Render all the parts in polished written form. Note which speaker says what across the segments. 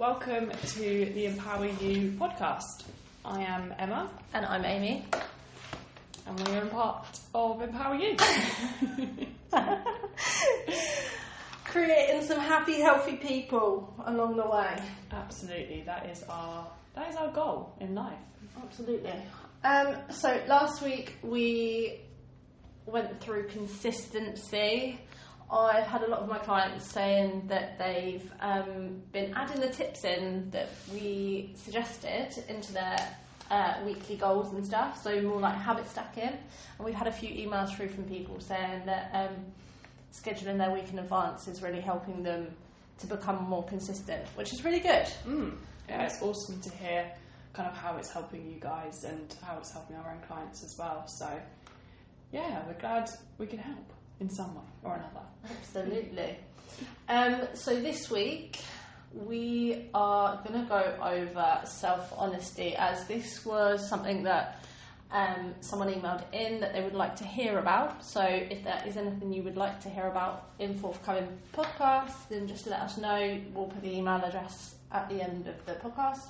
Speaker 1: Welcome to the Empower You podcast. I am Emma.
Speaker 2: And I'm Aimee.
Speaker 1: And we are part of Empower You.
Speaker 2: Creating some happy, healthy people along the way.
Speaker 1: Absolutely, that is our goal in life.
Speaker 2: Absolutely. So last week we went through consistency. I've had a lot of my clients saying that they've been adding the tips in that we suggested into their weekly goals and stuff, so more like habit stacking. And we've had a few emails through from people saying that scheduling their week in advance is really helping them to become more consistent, which is really good.
Speaker 1: Yeah, it's awesome to hear kind of how it's helping you guys and how it's helping our own clients as well. So yeah, we're glad we can help in some way or another.
Speaker 2: Absolutely. So this week we are going to go over self-honesty, as this was something that someone emailed in that they would like to hear about. So if there is anything you would like to hear about in forthcoming podcasts, then just let us know. We'll put the email address at the end of the podcast.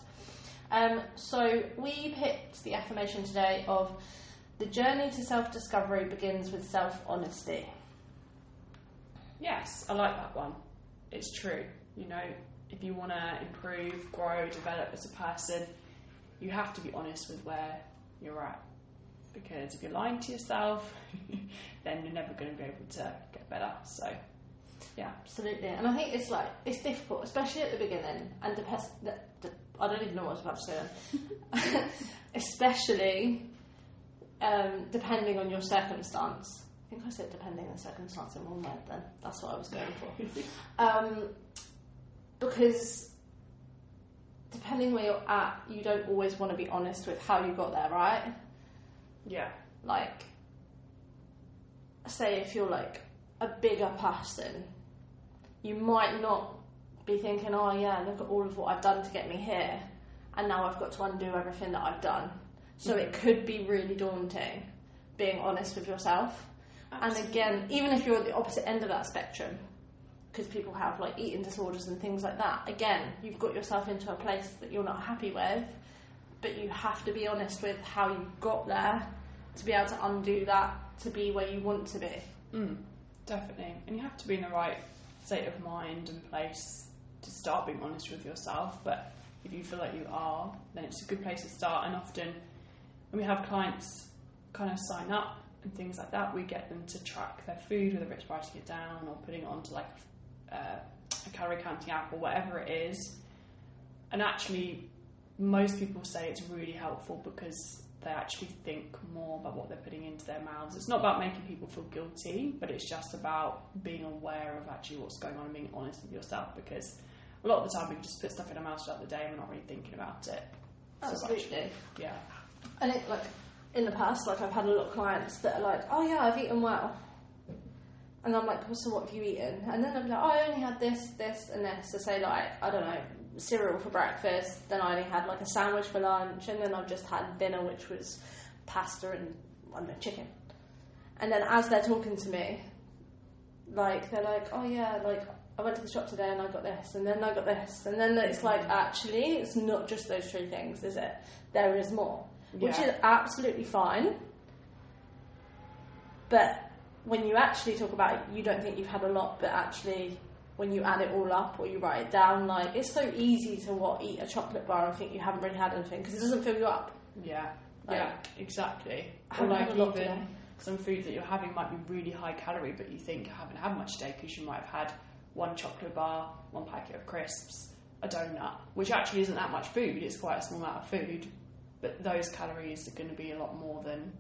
Speaker 2: So we picked the affirmation today of: the journey to self-discovery begins with self-honesty.
Speaker 1: Yes, I like that one. It's true. You know, if you want to improve, grow, develop as a person, you have to be honest with where you're at. Because if you're lying to yourself, then you're never going to be able to get better. So, yeah.
Speaker 2: Absolutely. And I think it's difficult, especially at the beginning. And I don't even know what I was about to say then. Especially depending on your circumstance. I think I said depending on the circumstance in one word then. That's what I was going for. Because depending where you're at, you don't always want to be honest with how you got there, right?
Speaker 1: Yeah.
Speaker 2: Like, say if you're like a bigger person, you might not be thinking, oh yeah, look at all of what I've done to get me here, and now I've got to undo everything that I've done. So it could be really daunting being honest with yourself. Absolutely. And again, even if you're at the opposite end of that spectrum, because people have like eating disorders and things like that, again, you've got yourself into a place that you're not happy with, but you have to be honest with how you got there to be able to undo that to be where you want to be.
Speaker 1: Definitely. And you have to be in the right state of mind and place to start being honest with yourself. But if you feel like you are, then it's a good place to start. And often when we have clients kind of sign up and things like that, we get them to track their food, whether it's writing it down or putting it onto like a calorie counting app or whatever it is. And actually, most people say it's really helpful because they actually think more about what they're putting into their mouths. It's not about making people feel guilty, but it's just about being aware of actually what's going on and being honest with yourself, because a lot of the time we can just put stuff in our mouths throughout the day and we're not really thinking about it.
Speaker 2: Absolutely.
Speaker 1: So actually, yeah.
Speaker 2: And it, like, in the past, like, I've had a lot of clients that are like, oh yeah, I've eaten well. And I'm like, well, so what have you eaten? And then they'll be like, oh, I only had this, this and this. So say like, I don't know, cereal for breakfast, then I only had like a sandwich for lunch, and then I've just had dinner, which was pasta and, I don't know, chicken. And then as they're talking to me, like, they're like, oh yeah, like, I went to the shop today and I got this, and then I got this, and then it's like, actually, it's not just those three things, is it? There is more. Yeah. Which is absolutely fine. But when you actually talk about it, you don't think you've had a lot, but actually when you add it all up or you write it down, like, it's so easy to eat a chocolate bar and think you haven't really had anything because it doesn't fill you up.
Speaker 1: Yeah,
Speaker 2: like,
Speaker 1: yeah, exactly.
Speaker 2: Or like even today.
Speaker 1: Some food that you're having might be really high calorie, but you think you haven't had much today because you might have had one chocolate bar, one packet of crisps, a donut, which actually isn't that much food. It's quite a small amount of food, but those calories are going to be a lot more than,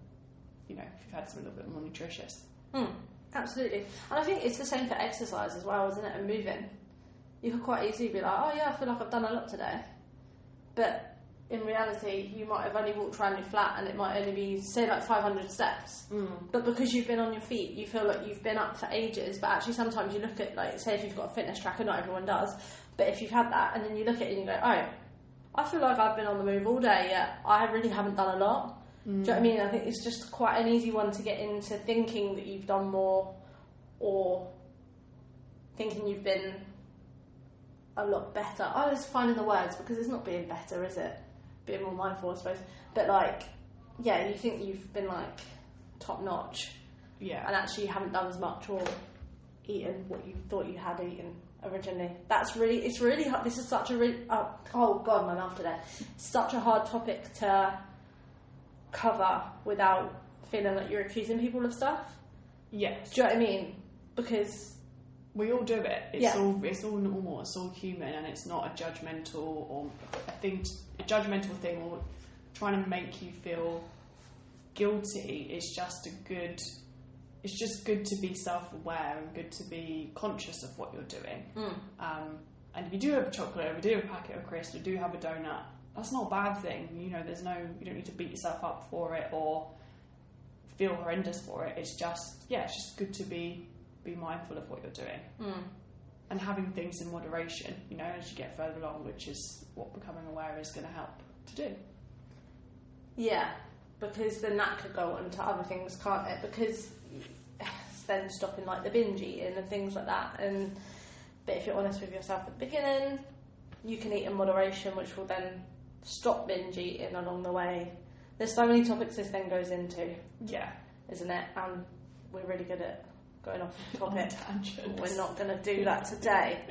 Speaker 1: you know, if you've had something a little bit more nutritious.
Speaker 2: Absolutely. And I think it's the same for exercise as well, isn't it? And moving. You could quite easily be like, oh yeah, I feel like I've done a lot today. But in reality, you might have only walked around your flat and it might only be, say, like 500 steps. But because you've been on your feet, you feel like you've been up for ages. But actually sometimes you look at, like, say if you've got a fitness tracker, not everyone does, but if you've had that and then you look at it and you go, oh, I feel like I've been on the move all day, yet I really haven't done a lot. Do you know what I mean? I think it's just quite an easy one to get into thinking that you've done more, or thinking you've been a lot better. I was finding the words, because it's not being better, is it? Being more mindful, I suppose. But like, yeah, you think you've been like top notch,
Speaker 1: yeah,
Speaker 2: and actually you haven't done as much or eaten what you thought you had eaten originally. It's really hard. This is such a really, oh god, my mouth today. Such a hard topic to cover without feeling like you're accusing people of stuff.
Speaker 1: Yes.
Speaker 2: Do you know what I mean? Because
Speaker 1: we all do it. It's all normal. It's all human, and it's not a judgmental or a judgmental thing or trying to make you feel guilty. It's just good to be self-aware and good to be conscious of what you're doing. And if you do have a chocolate, if you do have a packet of crisps, or do have a donut, that's not a bad thing. You know, you don't need to beat yourself up for it or feel horrendous for it. It's just good to be mindful of what you're doing. And having things in moderation, you know, as you get further along, which is what becoming aware is going to help to do.
Speaker 2: Yeah, because then that could go on to other things, can't it? Because then stopping like the binge eating and things like that. But if you're honest with yourself at the beginning, you can eat in moderation, which will then stop binge eating along the way. There's so many topics this then goes into.
Speaker 1: Yeah.
Speaker 2: Isn't it? And we're really good at going off the topic.
Speaker 1: Tangents.
Speaker 2: We're not going to do that today.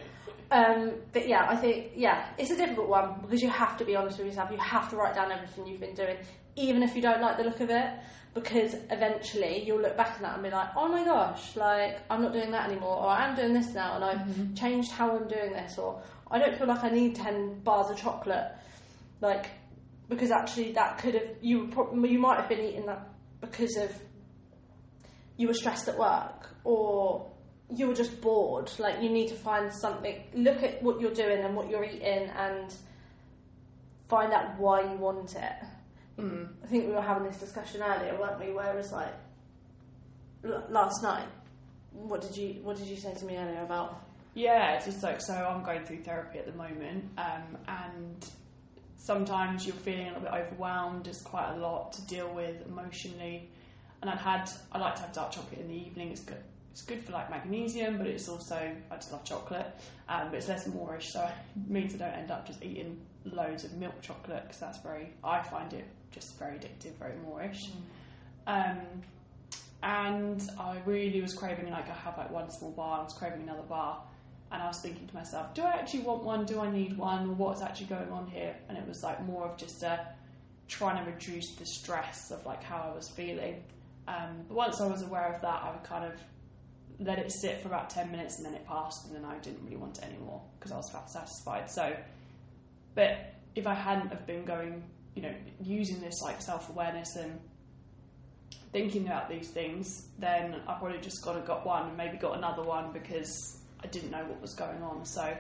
Speaker 2: But yeah, I think, it's a difficult one because you have to be honest with yourself. You have to write down everything you've been doing, even if you don't like the look of it, because eventually you'll look back at that and be like, oh my gosh, like I'm not doing that anymore, or I'm doing this now and I've changed how I'm doing this, or I don't feel like I need 10 bars of chocolate, like, because actually that could have, you might have been eating that because of you were stressed at work or you were just bored. Like, you need to find something, look at what you're doing and what you're eating and find out why you want it. I think we were having this discussion earlier, weren't we, where it was like last night, what did you say to me earlier about?
Speaker 1: Yeah, it's just like, so I'm going through therapy at the moment, and sometimes you're feeling a little bit overwhelmed. It's quite a lot to deal with emotionally, and I like to have dark chocolate in the evening. It's good for like magnesium, but it's also, I just love chocolate, but it's less moreish, so it means I don't end up just eating loads of milk chocolate, because I find it just very addictive, very moreish. And I really was craving, like, I have like one small bar, I was craving another bar, and I was thinking to myself, do I actually want one? Do I need one? Or what's actually going on here? And it was like more of just trying to reduce the stress of like how I was feeling. But once I was aware of that, I would kind of let it sit for about 10 minutes and then it passed, and then I didn't really want it anymore because I was satisfied. So, but if I hadn't have been going, you know, using this like self-awareness and thinking about these things, then I probably just got one and maybe got another one because I didn't know what was going on. So,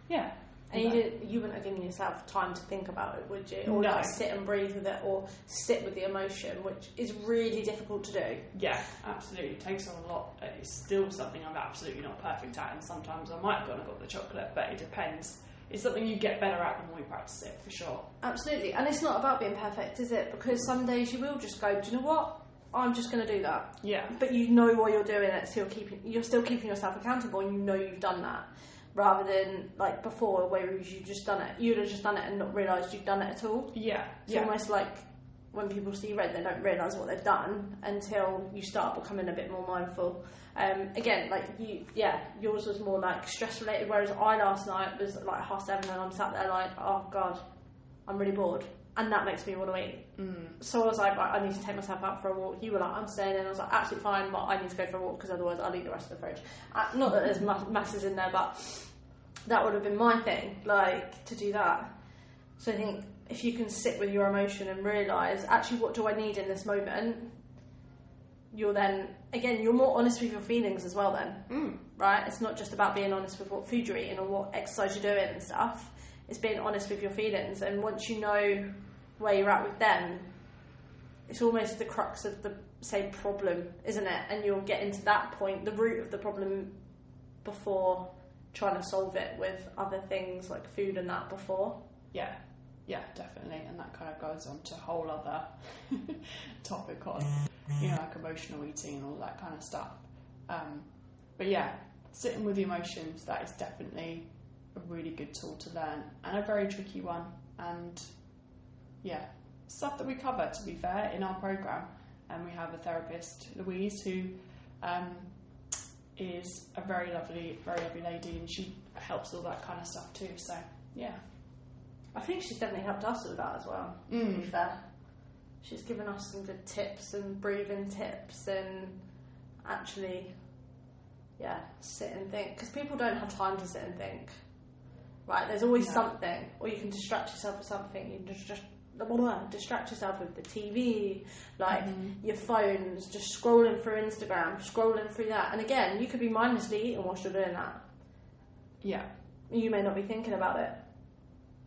Speaker 1: yeah.
Speaker 2: And you wouldn't have given yourself time to think about it, would you? Or
Speaker 1: no.
Speaker 2: like sit and breathe with it, or sit with the emotion, which is really difficult to do.
Speaker 1: Yeah, absolutely. It takes on a lot. It's still something I'm absolutely not perfect at, and sometimes I might have gone and got the chocolate, but it depends. It's something you get better at the more you practice it, for sure.
Speaker 2: Absolutely. And it's not about being perfect, is it? Because some days you will just go, do you know what? I'm just going to do that.
Speaker 1: Yeah.
Speaker 2: But you know why you're doing it, so you're still keeping yourself accountable, and you know you've done that. Rather than like before, where you'd just done it. You'd have just done it and not realised you'd done it at all.
Speaker 1: Yeah.
Speaker 2: It's almost like when people see red, they don't realise what they've done until you start becoming a bit more mindful. Again, like yours was more like stress related, whereas I last night was like 7:30 and I'm sat there like, oh god, I'm really bored, and that makes me want to eat. So I was like, right, I need to take myself out for a walk. You were like, I'm staying in. I was like, absolutely fine, but I need to go for a walk because otherwise I'll eat the rest of the fridge. Not that there's masses in there, but that would have been my thing, like, to do that. So I think if you can sit with your emotion and realise, actually, what do I need in this moment? You're then, again, you're more honest with your feelings as well then, right? It's not just about being honest with what food you're eating or what exercise you're doing and stuff. It's being honest with your feelings. And once you know where you're at with them, it's almost the crux of the, say, problem, isn't it? And you'll get into that point, the root of the problem, before trying to solve it with other things like food and that before.
Speaker 1: Yeah, definitely. And that kind of goes on to a whole other topic on, you know, like emotional eating and all that kind of stuff. But yeah, sitting with the emotions, that is definitely a really good tool to learn, and a very tricky one. And yeah, stuff that we cover, to be fair, in our programme. And we have a therapist, Louise, who is a very lovely lady, and she helps all that kind of stuff too. So yeah,
Speaker 2: I think she's definitely helped us with that as well. To be fair, she's given us some good tips and breathing tips, and actually, yeah, sit and think, because people don't have time to sit and think. Right? There's always something, or you can distract yourself with something. You can just distract yourself with the TV, like your phones, just scrolling through Instagram, scrolling through that. And again, you could be mindlessly eating whilst you're doing that.
Speaker 1: Yeah.
Speaker 2: You may not be thinking about it,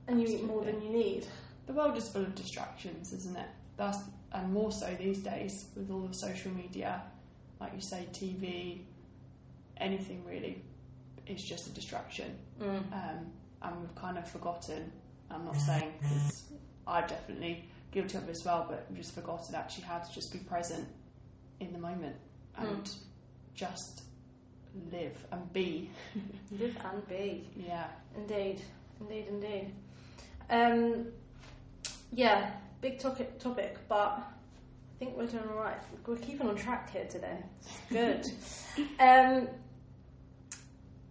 Speaker 2: and you eat more than you need.
Speaker 1: The world is full of distractions, isn't it? And more so these days with all the social media, like you say, TV, anything really is just a distraction. And we've kind of forgotten. I'm not saying, because I'm definitely guilty of it as well, but we've just forgotten actually how to just be present in the moment and just live and be.
Speaker 2: Live and be.
Speaker 1: Yeah.
Speaker 2: Indeed. Yeah, big topic, but I think we're doing all right. We're keeping on track here today. Good.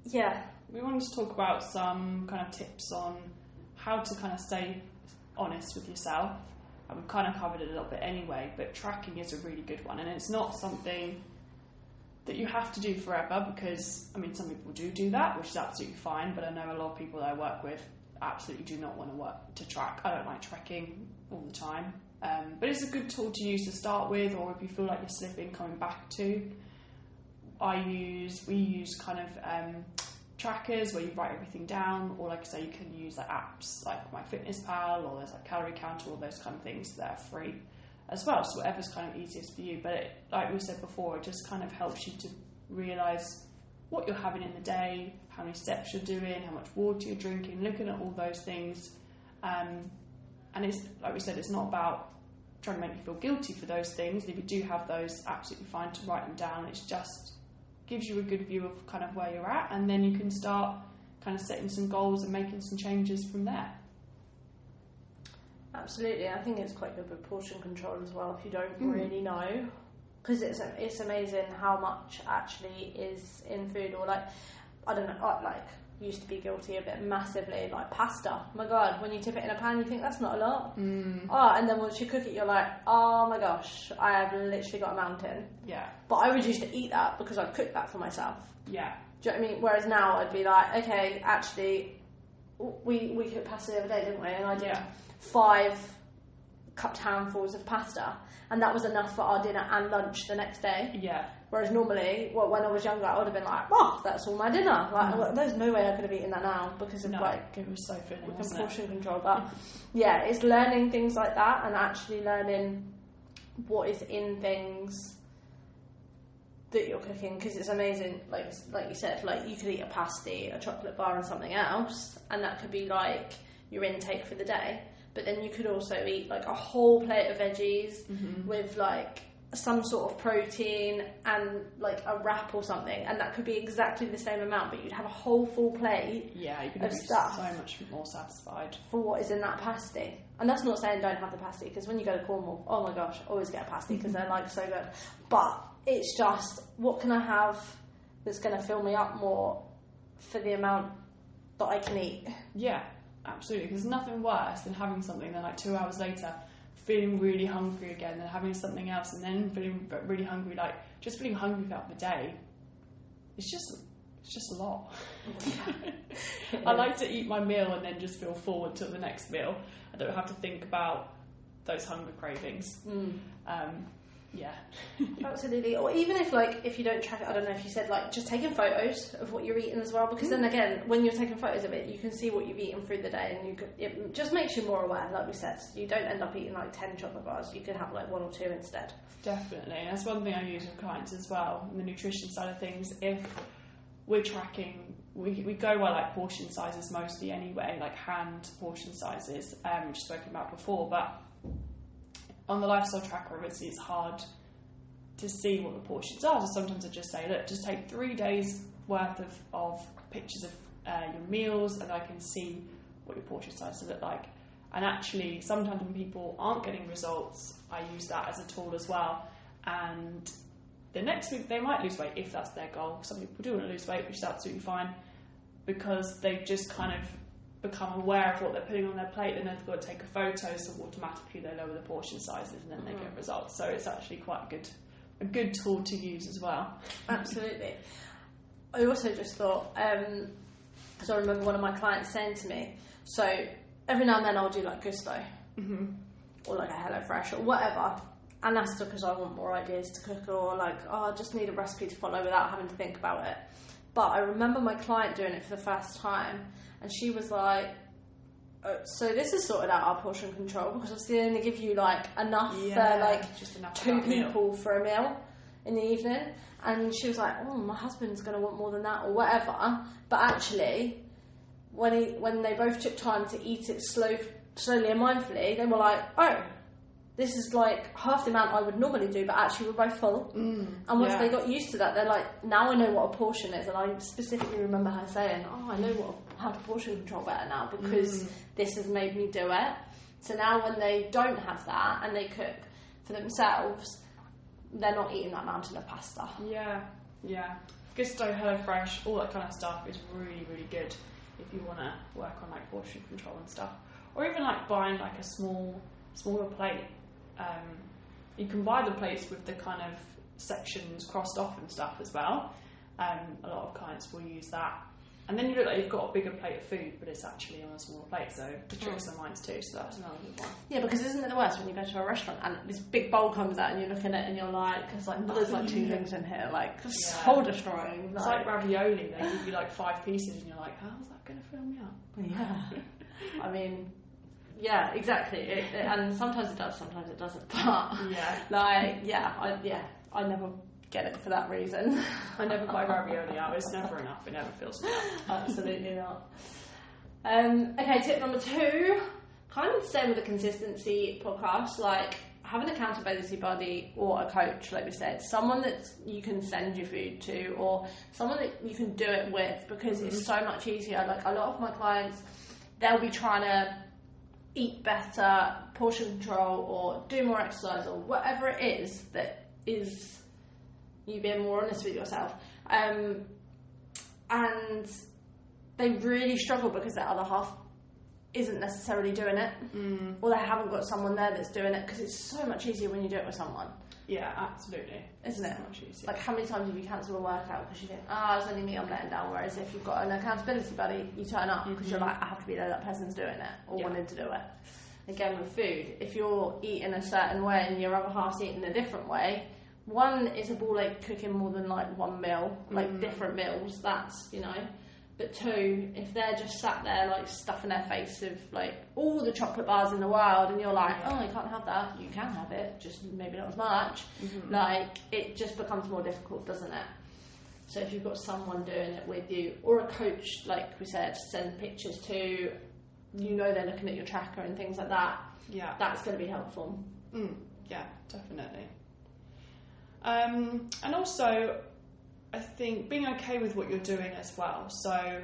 Speaker 2: Yeah.
Speaker 1: We wanted to talk about some kind of tips on how to kind of stay honest with yourself. And we've kind of covered it a little bit anyway, but tracking is a really good one, and it's not something that you have to do forever, because I mean, some people do that, which is absolutely fine, but I know a lot of people that I work with absolutely do not want to track. I don't like tracking all the time, but it's a good tool to use to start with, or if you feel like you're slipping, coming back to. We use kind of trackers where you write everything down, or like I say, you can use like apps like MyFitnessPal, or there's like Calorie Counter, all those kind of things that are free as well, so whatever's kind of easiest for you. But like we said before, it just kind of helps you to realise what you're having in the day, how many steps you're doing, how much water you're drinking, looking at all those things. And it's, like we said, it's not about trying to make you feel guilty for those things. If you do have those, absolutely fine to write them down. It's just gives you a good view of kind of where you're at, and then you can start kind of setting some goals and making some changes from there.
Speaker 2: Absolutely. I think it's quite good with portion control as well, if you don't really know, because it's amazing how much actually is in food. Or like, I don't know, like used to be guilty of it massively, like pasta. Oh my God, when you tip it in a pan, you think that's not a lot. And then once you cook it, you're like, oh my gosh, I have literally got a mountain.
Speaker 1: Yeah.
Speaker 2: But I would used to eat that because I'd cook that for myself.
Speaker 1: Yeah.
Speaker 2: Do you know what I mean? Whereas now I'd be like, okay, actually, we cooked pasta the other day, didn't we? And I did 5 cupped handfuls of pasta, and that was enough for our dinner and lunch the next day.
Speaker 1: Yeah.
Speaker 2: Whereas normally, when I was younger, I would have been like, "Oh, that's all my dinner." Like, there's no way I could have eaten that now because of
Speaker 1: it was so filling,
Speaker 2: portion control. But yeah, it's learning things like that, and actually learning what is in things that you're cooking, because it's amazing. Like you said, like you could eat a pasty, a chocolate bar, and something else, and that could be like your intake for the day. But then you could also eat like a whole plate of veggies with like some sort of protein and like a wrap or something, and that could be exactly the same amount, but you'd have a whole full plate.
Speaker 1: Yeah, you could
Speaker 2: of
Speaker 1: be
Speaker 2: stuff
Speaker 1: so much more satisfied
Speaker 2: for what is in that pasty. And that's not saying don't have the pasty, because when you go to Cornwall, oh my gosh, always get a pasty because they're like so good. But it's just, what can I have that's going to fill me up more for the amount that I can eat?
Speaker 1: Yeah, absolutely. Because nothing worse than having something then like 2 hours later feeling really hungry again, and having something else and then feeling really hungry, like just feeling hungry throughout the day. It's just a lot. I like to eat my meal and then just feel full until the next meal. I don't have to think about those hunger cravings. Yeah.
Speaker 2: Absolutely. Or even if you don't track it, I don't know if you said like just taking photos of what you're eating as well, because then again, when you're taking photos of it, you can see what you've eaten through the day, and it just makes you more aware. Like we said, you don't end up eating like 10 chocolate bars. You could have like 1 or 2 instead. Definitely.
Speaker 1: And that's one thing I use with clients as well, in the nutrition side of things. If we're tracking, we go by like portion sizes mostly anyway, like hand portion sizes, which we've spoken about before, but on the lifestyle tracker, obviously, it's hard to see what the portions are. So sometimes I just say, look, just take 3 days worth of pictures your meals, and I can see what your portion sizes look like. And actually, sometimes when people aren't getting results, I use that as a tool as well. And the next week they might lose weight if that's their goal. Some people do want to lose weight, which is absolutely fine, because they've just kind of become aware of what they're putting on their plate, and they've got to take a photo, so automatically they lower the portion sizes and then they get results. So it's actually quite a good tool to use as well.
Speaker 2: Absolutely. I also just thought, because I remember one of my clients saying to me, so every now and then I'll do like Gusto or like a HelloFresh or whatever, and that's because I want more ideas to cook, or like, I just need a recipe to follow without having to think about it. But I remember my client doing it for the first time, and she was like, so this has sorted out our portion control, because obviously they only give you like enough for like
Speaker 1: just enough
Speaker 2: 2 people for a meal in the evening. And she was like, oh, my husband's going to want more than that or whatever. But actually, when they both took time to eat it slowly and mindfully, they were like, oh, this is like half the amount I would normally do, but actually we're both full. And once they got used to that, they're like, now I know what a portion is. And I specifically remember her saying, oh, I know how to portion control better now, because this has made me do it. So now when they don't have that and they cook for themselves, they're not eating that mountain of pasta.
Speaker 1: Yeah. Gusto, HelloFresh, all that kind of stuff is really, really good if you want to work on like portion control and stuff. Or even like buying like a smaller plate. You can buy the plates with the kind of sections crossed off and stuff as well. A lot of clients will use that. And then you look like you've got a bigger plate of food, but it's actually on a smaller plate, so the tricks are mine too, so that's another good one.
Speaker 2: Yeah, because isn't it the worst when you go to a restaurant and this big bowl comes out and you're looking at it and you're like, because like, there's like 2 things in here, like, soul destroying.
Speaker 1: It's like ravioli, they give you like 5 pieces and you're like, how's that going to fill me up?
Speaker 2: Yeah. I mean, yeah, exactly. And sometimes it does, sometimes it doesn't. But I never get it for that reason.
Speaker 1: I never buy ravioli out. It's never enough. It never fills me up.
Speaker 2: Absolutely not. Okay, tip number 2, kind of stay with the consistency podcast, like have an accountability buddy or a coach, like we said, someone that you can send your food to, or someone that you can do it with, because it's so much easier. Like a lot of my clients, they'll be trying to eat better, portion control, or do more exercise, or whatever it is that is you being more honest with yourself. And they really struggle because their other half isn't necessarily doing it, or they haven't got someone there that's doing it, because it's so much easier when you do it with someone.
Speaker 1: Yeah, absolutely.
Speaker 2: Isn't it?
Speaker 1: So much easier.
Speaker 2: Like, how many times have you cancelled a workout because you think, it's only me I'm letting down, whereas if you've got an accountability buddy, you turn up because you're like, I have to be there, that person's doing it, or wanting to do it. Again, with food, if you're eating a certain way and your other half's eating a different way, one is a ball ache cooking more than like one meal, like different meals, that's, but 2, if they're just sat there like stuffing their face with like all the chocolate bars in the world, and you're like, oh, you can't have that, you can have it, just maybe not as much, like it just becomes more difficult, doesn't it? So if you've got someone doing it with you, or a coach, like we said, send pictures to, they're looking at your tracker and things like that, that's going to be helpful.
Speaker 1: Yeah, definitely. And also, I think being okay with what you're doing as well. So,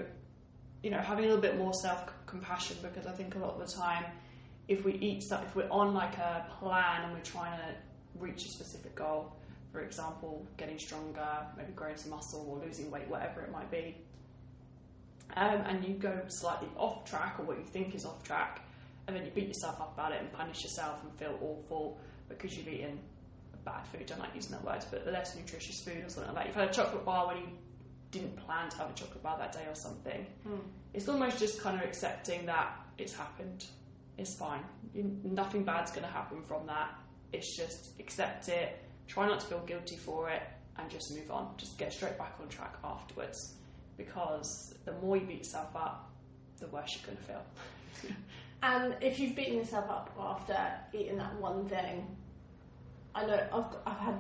Speaker 1: having a little bit more self-compassion, because I think a lot of the time, if we eat stuff, if we're on like a plan and we're trying to reach a specific goal, for example, getting stronger, maybe growing some muscle or losing weight, whatever it might be, and you go slightly off track, or what you think is off track, and then you beat yourself up about it and punish yourself and feel awful because you've eaten bad food, I don't like using that word, but less nutritious food or something like that. You've had a chocolate bar when you didn't plan to have a chocolate bar that day or something. It's almost just kind of accepting that it's happened. It's fine. Nothing bad's going to happen from that. It's just accept it, try not to feel guilty for it, and just move on. Just get straight back on track afterwards, because the more you beat yourself up, the worse you're going to feel.
Speaker 2: And if you've beaten yourself up after eating that one thing, I know I've had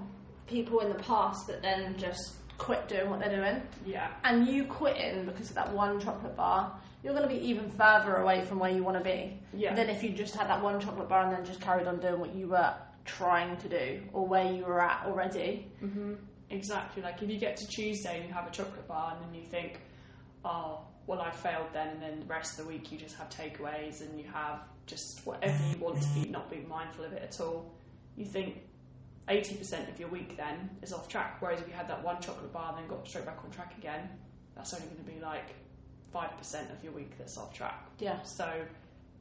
Speaker 2: people in the past that then just quit doing what they're doing. Yeah. And you quitting because of that one chocolate bar, you're going to be even further away from where you want to be. Yeah. Than if you just had that one chocolate bar and then just carried on doing what you were trying to do, or where you were at already. Exactly. Like if you get to Tuesday and you have a chocolate bar and then you think,
Speaker 1: well, I failed then, and then the rest of the week you just have takeaways and you have just whatever you want to eat, not being mindful of it at all, you think 80% of your week then is off track. Whereas if you had that one chocolate bar and then got straight back on track again, that's only going to be like 5% of your week that's off track.
Speaker 2: Yeah.
Speaker 1: So,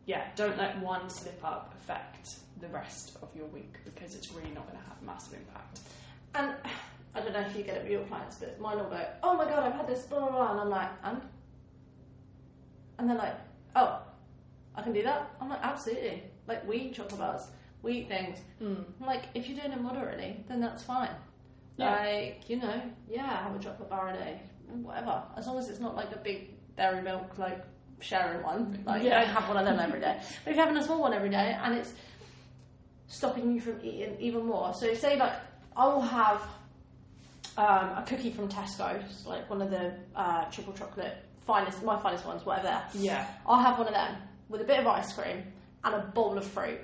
Speaker 1: yeah, don't let one slip up affect the rest of your week, because it's really not going to have a massive impact.
Speaker 2: And I don't know if you get it with your clients, but mine will go, oh my god, I've had this, blah, blah, blah. And I'm like, and? And they're like, oh, I can do that? I'm like, absolutely. Like, we eat chocolate bars, we eat things. I'm like, if you're doing it moderately, then that's fine.
Speaker 1: Yeah.
Speaker 2: Like, you know, yeah, have a chocolate bar a day, whatever. As long as it's not like a big dairy milk, like, sharing one. Like,
Speaker 1: yeah.
Speaker 2: don't have one of them every day. But if you're having a small one every day, and it's stopping you from eating even more. So say, like, I will have a cookie from Tesco's, like one of the triple chocolate my finest ones, whatever.
Speaker 1: Yeah.
Speaker 2: I'll have one of them with a bit of ice cream and a bowl of fruit.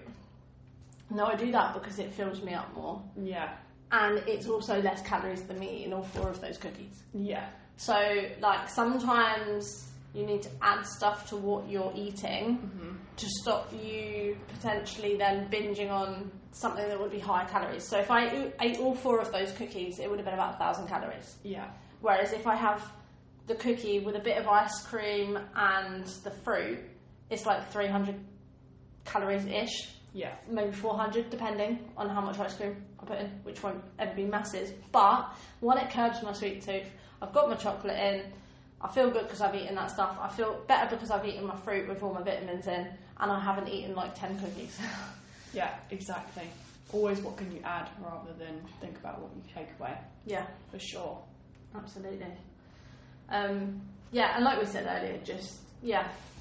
Speaker 2: Now I do that because it fills me up more.
Speaker 1: Yeah.
Speaker 2: And it's also less calories than me eating all 4 of those cookies.
Speaker 1: Yeah.
Speaker 2: So, like, sometimes you need to add stuff to what you're eating to stop you potentially then binging on something that would be higher calories. So if I ate all 4 of those cookies, it would have been about 1,000 calories.
Speaker 1: Yeah.
Speaker 2: Whereas if I have the cookie with a bit of ice cream and the fruit, it's like 300 calories-ish.
Speaker 1: Yeah.
Speaker 2: Maybe 400, depending on how much ice cream I put in, which won't ever be masses. But one, it curbs my sweet tooth. I've got my chocolate in. I feel good because I've eaten that stuff. I feel better because I've eaten my fruit with all my vitamins in, and I haven't eaten like 10 cookies.
Speaker 1: Yeah, exactly. Always what can you add rather than think about what you take away.
Speaker 2: Yeah.
Speaker 1: For sure.
Speaker 2: Absolutely. Yeah, and like we said earlier, just,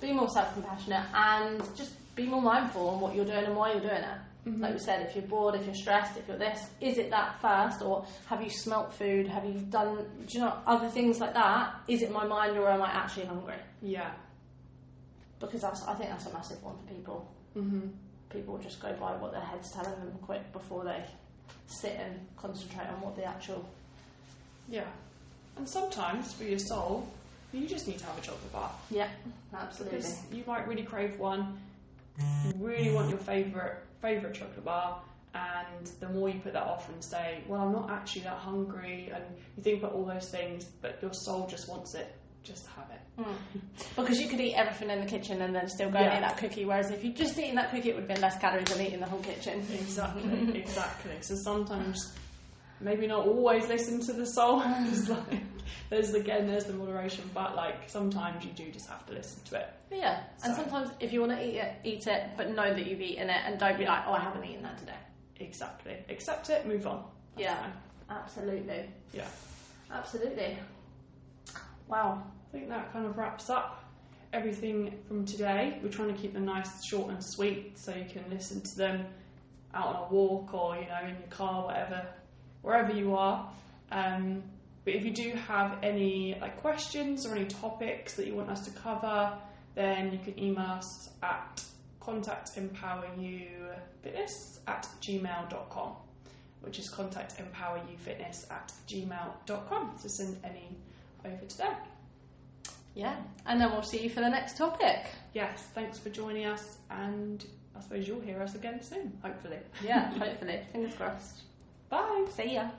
Speaker 2: be more self-compassionate and just be more mindful on what you're doing and why you're doing it. Like we said, if you're bored, if you're stressed, if you're this, is it that first, or have you smelt food? Have you done, other things like that? Is it my mind, or am I actually hungry?
Speaker 1: Yeah.
Speaker 2: Because I think that's a massive one for people. People just go by what their head's telling them quick before they sit and concentrate on what the actual...
Speaker 1: Yeah. And sometimes, for your soul, you just need to have a chocolate bar.
Speaker 2: Yeah, absolutely.
Speaker 1: Because you might really crave one, you really want your favourite chocolate bar, and the more you put that off and say, well, I'm not actually that hungry, and you think about all those things, but your soul just wants it, just have it.
Speaker 2: Because you could eat everything in the kitchen and then still go and eat that cookie, whereas if you'd just eaten that cookie, it would have been less calories than eating the whole kitchen.
Speaker 1: Exactly. So sometimes, maybe not always listen to the soul. There's the moderation, but like sometimes you do just have to listen to it.
Speaker 2: Yeah, and sometimes if you want to eat it, but know that you've eaten it, and don't be like, oh, I haven't eaten that today.
Speaker 1: Exactly. Accept it, move on. That's fine.
Speaker 2: Absolutely.
Speaker 1: Yeah.
Speaker 2: Absolutely. Wow.
Speaker 1: I think that kind of wraps up everything from today. We're trying to keep them nice, short and sweet, so you can listen to them out on a walk or, in your car, wherever you are. But if you do have any questions or any topics that you want us to cover, then you can email us at contactempoweryouFitness@gmail.com, which is contactempoweryouFitness@gmail.com. So send any over to them.
Speaker 2: Yeah, and then we'll see you for the next topic.
Speaker 1: Yes, thanks for joining us, and I suppose you'll hear us again soon, hopefully.
Speaker 2: Yeah, hopefully. Fingers crossed.
Speaker 1: Bye.
Speaker 2: See ya.